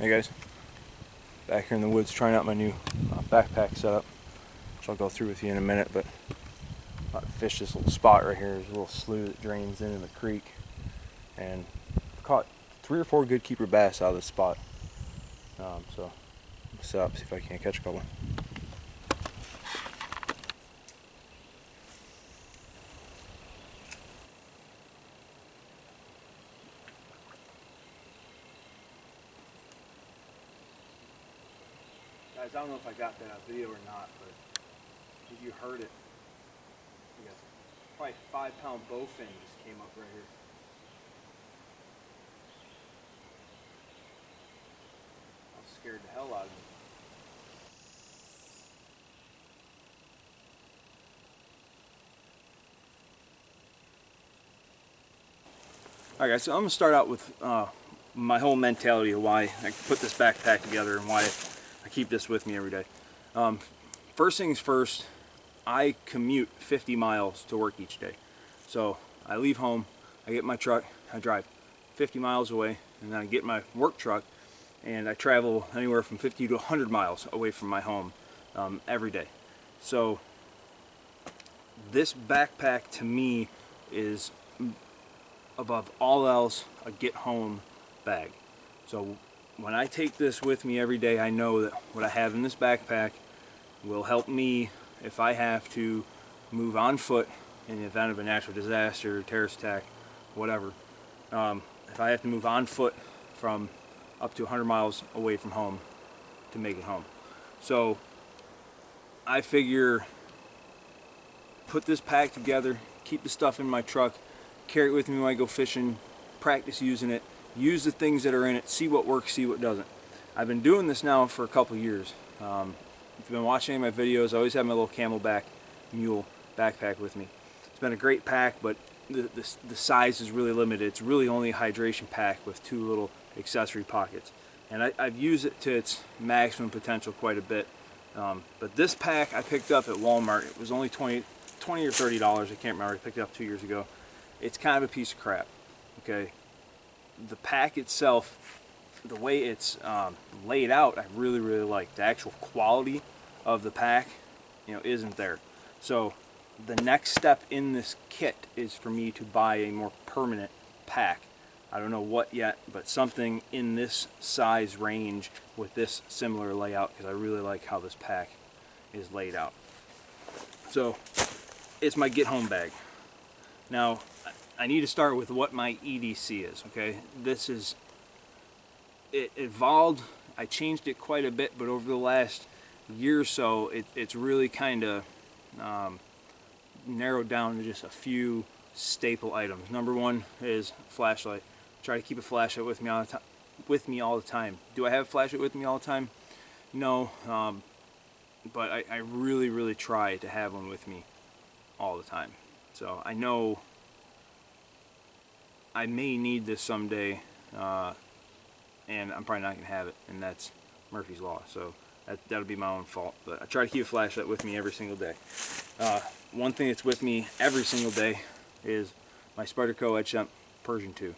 Hey guys, back here in the woods trying out my new backpack setup, which I'll go through with you in a minute. But I fished this little spot right here. There's a little slough that drains into the creek, and caught 3 or 4 good keeper bass out of this spot. So I'll set up, see if I can't catch a couple. Guys, I don't know if I got that on video or not, but if you heard it, I guess probably 5-pound bowfin just came up right here. That scared the hell out of me. Alright guys, so I'm going to start out with my whole mentality of why I put this backpack together and why I keep this with me every day. First things first, I commute 50 miles to work each day. So I leave home, I get my truck, I drive 50 miles away, and then I get my work truck and I travel anywhere from 50 to 100 miles away from my home every day. So this backpack to me is, above all else, a get home bag. So when I take this with me every day, I know that what I have in this backpack will help me if I have to move on foot in the event of a natural disaster, terrorist attack, whatever. If I have to move on foot from up to 100 miles away from home to make it home. So I figure, put this pack together, keep the stuff in my truck, carry it with me when I go fishing, practice using it, use the things that are in it, see what works, see what doesn't. I've been doing this now for a couple years. If you've been watching any of my videos, I always have my little Camelback Mule backpack with me. It's been a great pack, but the size is really limited. It's really only a hydration pack with 2 little accessory pockets. And I've used it to its maximum potential quite a bit. But this pack I picked up at Walmart. It was only $20 or $30, I can't remember. I picked it up 2 years ago. It's kind of a piece of crap, okay? The pack itself, the way it's laid out, I really like. The actual quality of the pack, isn't there. So the next step in this kit is for me to buy a more permanent pack. I don't know what yet, but something in this size range with this similar layout, because I really like how this pack is laid out. So it's my get home bag. Now I need to start with what my EDC is, okay? It evolved, I changed it quite a bit, but over the last year or so, it's really kind of narrowed down to just a few staple items. Number one is flashlight. Try to keep a flashlight with me all the time. Do I have a flashlight with me all the time? No, but I really try to have one with me all the time. So I know I may need this someday, and I'm probably not going to have it, and that's Murphy's Law. So that'll be my own fault. But I try to keep a flashlight with me every single day. One thing that's with me every single day is my Spyderco Edge Temp Persian 2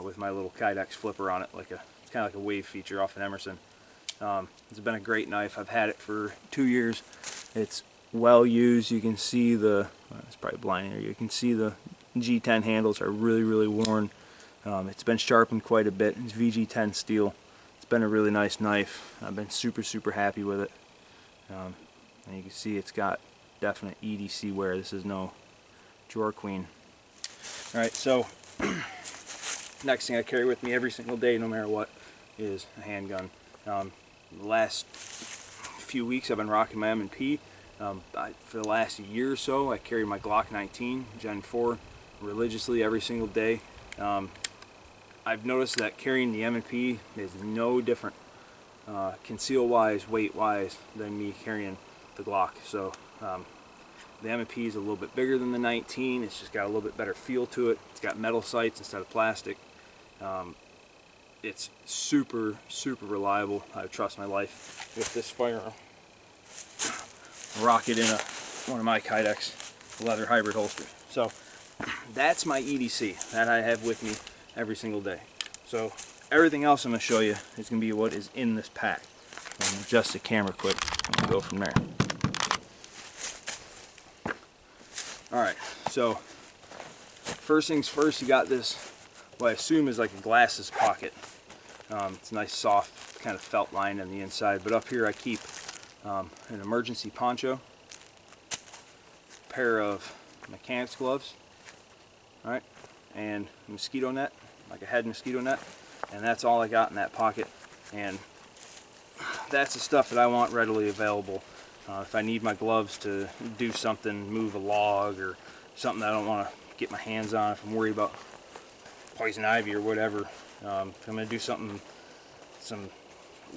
with my little Kydex flipper on it. It's kind of like a wave feature off an Emerson. It's been a great knife. I've had it for 2 years. It's well used. You can see it's probably blinding here. You can see the G10 handles are really worn. It's been sharpened quite a bit. It's VG10 steel. It's been a really nice knife. I've been super happy with it. And you can see it's got definite EDC wear. This is no drawer queen. Alright, so next thing I carry with me every single day, no matter what, is a handgun. The last few weeks I've been rocking my M&P. For the last year or so, I carry my Glock 19 Gen 4 religiously every single day. I've noticed that carrying the M&P is no different conceal-wise, weight-wise, than me carrying the Glock. So the M&P is a little bit bigger than the 19. It's just got a little bit better feel to it. It's got metal sights instead of plastic. It's super reliable. I trust my life with this firearm. Rock it in one of my Kydex leather hybrid holster. So that's my EDC that I have with me every single day. So everything else I'm going to show you is going to be what is in this pack. I'm going to adjust the camera quick and go from there. Alright, so first things first, you got this, what I assume is like a glasses pocket. It's a nice soft kind of felt line on the inside, but up here I keep an emergency poncho, a pair of mechanics gloves, alright, and a mosquito net, like a head mosquito net, and that's all I got in that pocket. And that's the stuff that I want readily available. If I need my gloves to do something, move a log or something that I don't want to get my hands on, if I'm worried about poison ivy or whatever, if I'm going to do something, some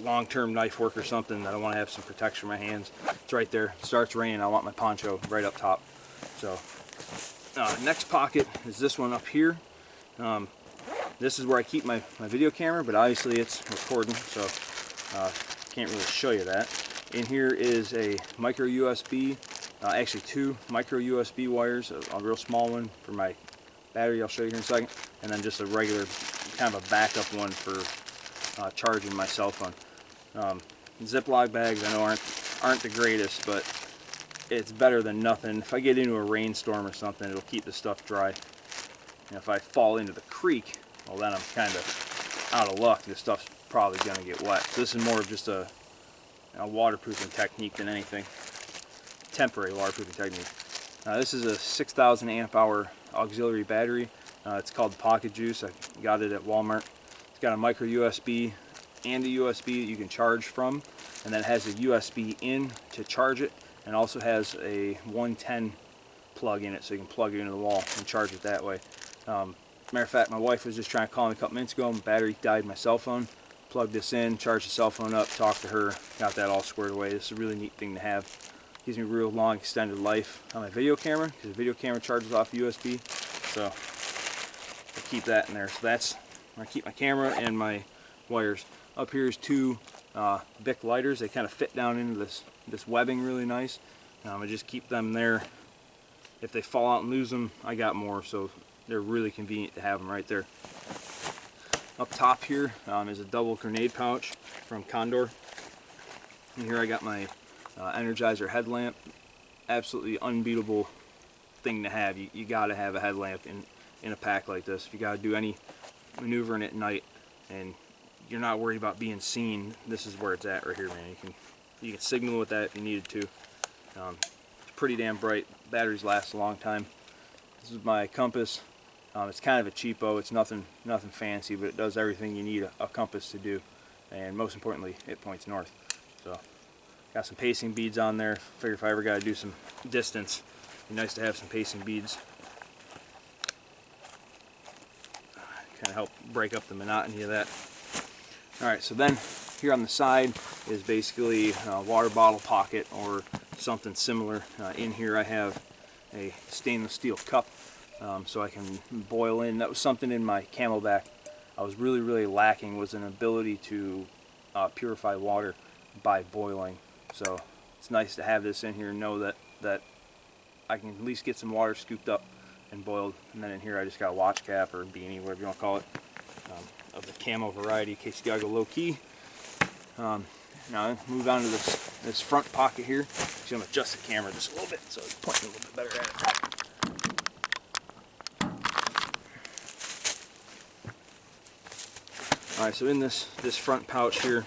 long-term knife work or something that I want to have some protection for my hands, it's right there. It starts raining, I want my poncho right up top. So next pocket is this one up here. This is where I keep my video camera, but obviously it's recording, so can't really show you that. In here is a micro USB, actually 2 micro USB wires, a real small one for my battery, I'll show you here in a second, and then just a regular kind of a backup one for charging my cell phone. Ziploc bags I know aren't the greatest, but it's better than nothing. If I get into a rainstorm or something, it'll keep the stuff dry. And if I fall into the creek, well, then I'm kind of out of luck. This stuff's probably going to get wet. So this is more of just a waterproofing technique than anything. Temporary waterproofing technique. This is a 6,000 amp hour auxiliary battery. It's called Pocket Juice. I got it at Walmart. It's got a micro USB and a USB that you can charge from, and then it has a USB in to charge it, and also has a 110 plug in it, so you can plug it into the wall and charge it that way. Matter of fact, my wife was just trying to call me a couple minutes ago. My battery died in my cell phone. Plugged this in, charged the cell phone up, talked to her, got that all squared away. This is a really neat thing to have. Gives me real long extended life on my video camera, because the video camera charges off USB. So I keep that in there. So that's where I keep my camera and my wires. Up here is 2 Bic lighters. They kind of fit down into this webbing really nice. I just keep them there. If they fall out and lose them, I got more, so they're really convenient to have them right there. Up top here is a double grenade pouch from Condor. And here I got my Energizer headlamp. Absolutely unbeatable thing to have. You got to have a headlamp in a pack like this. If you got to do any maneuvering at night and you're not worried about being seen, this is where it's at right here, man. You can signal with that if you needed to. It's pretty damn bright. Batteries last a long time. This is my compass. It's kind of a cheapo. It's nothing fancy, but it does everything you need a compass to do, and most importantly, it points north. So, got some pacing beads on there. Figure if I ever got to do some distance, it'd be nice to have some pacing beads. Kind of help break up the monotony of that. All right, so then here on the side is basically a water bottle pocket or something similar. In here I have a stainless steel cup. So I can boil in. That was something in my Camelback I was really lacking, was an ability to purify water by boiling. So it's nice to have this in here and know that I can at least get some water scooped up and boiled. And then in here I just got a watch cap or a beanie, whatever you want to call it, of the camo variety in case you gotta go low key. Now move on to this front pocket here. Actually, I'm gonna adjust the camera just a little bit so it's pointing a little bit better at it. Alright, so in this front pouch here,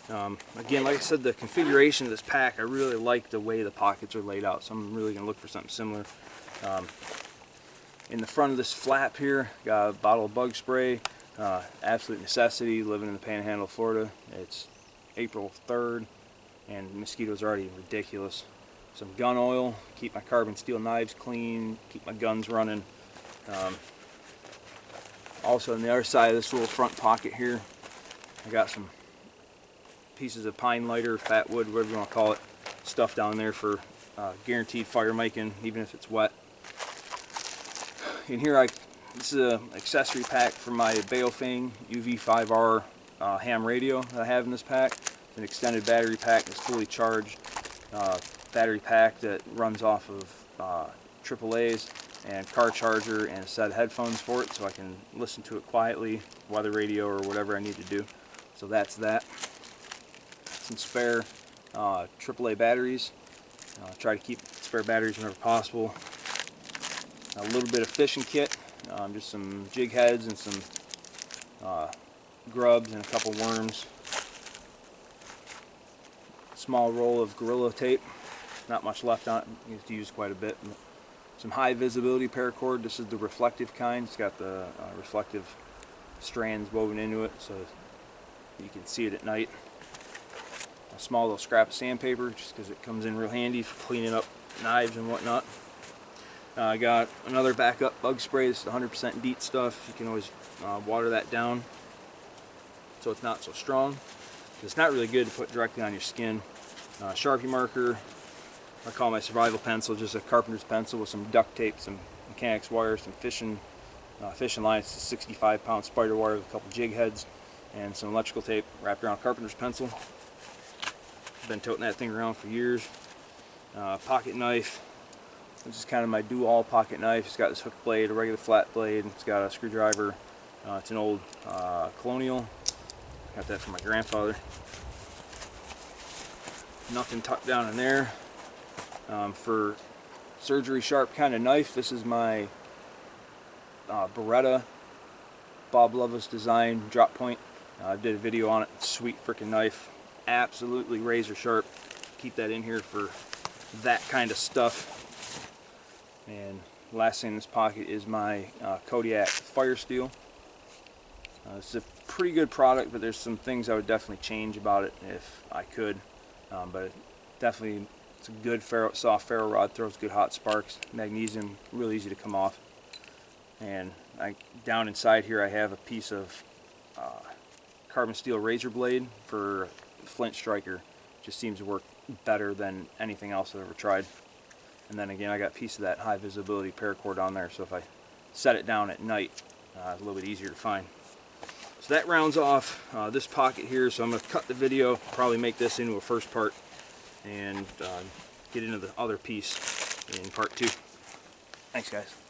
again, like I said, the configuration of this pack, I really like the way the pockets are laid out, so I'm really going to look for something similar. In the front of this flap here, got a bottle of bug spray, absolute necessity, living in the Panhandle of Florida. It's April 3rd, and mosquitoes are already ridiculous. Some gun oil, keep my carbon steel knives clean, keep my guns running. Also on the other side of this little front pocket here, I got some pieces of pine lighter, fat wood, whatever you want to call it, stuff down there for guaranteed fire making, even if it's wet. In here, this is an accessory pack for my Baofeng UV5R ham radio that I have in this pack. It's an extended battery pack that's fully charged. Battery pack that runs off of AAAs, and car charger, and a set of headphones for it so I can listen to it quietly, weather radio or whatever I need to do. So that's that. Some spare AAA batteries. Try to keep spare batteries whenever possible. A little bit of fishing kit, just some jig heads and some grubs and a couple worms. Small roll of Gorilla tape, not much left on it, you have to use quite a bit. Some high visibility paracord. This is the reflective kind. It's got the reflective strands woven into it so you can see it at night. A small little scrap of sandpaper, just because it comes in real handy for cleaning up knives and whatnot. I got another backup bug spray. This is 100% DEET stuff. You can always water that down so it's not so strong. It's not really good to put directly on your skin. Sharpie marker. I call my survival pencil just a carpenter's pencil with some duct tape, some mechanics wire, some fishing line. It's a 65-pound spider wire with a couple jig heads, and some electrical tape wrapped around a carpenter's pencil. Been toting that thing around for years. Pocket knife. This is kind of my do-all pocket knife. It's got this hook blade, a regular flat blade. It's got a screwdriver. It's an old Colonial. Got that from my grandfather. Nothing tucked down in there. For surgery sharp kind of knife, this is my Beretta Bob Loveless design drop point. I did a video on it. Sweet freaking knife. Absolutely razor sharp. Keep that in here for that kind of stuff. And last thing in this pocket is my Kodiak Fire Steel. It's a pretty good product, but there's some things I would definitely change about it if I could. But definitely, it's a good soft ferro rod, throws good hot sparks. Magnesium, really easy to come off. And down inside here I have a piece of carbon steel razor blade for flint striker. Just seems to work better than anything else I've ever tried. And then again, I got a piece of that high visibility paracord on there, so if I set it down at night, it's a little bit easier to find. So that rounds off this pocket here, so I'm going to cut the video, probably make this into a first part, and get into the other piece in part 2. Thanks, guys.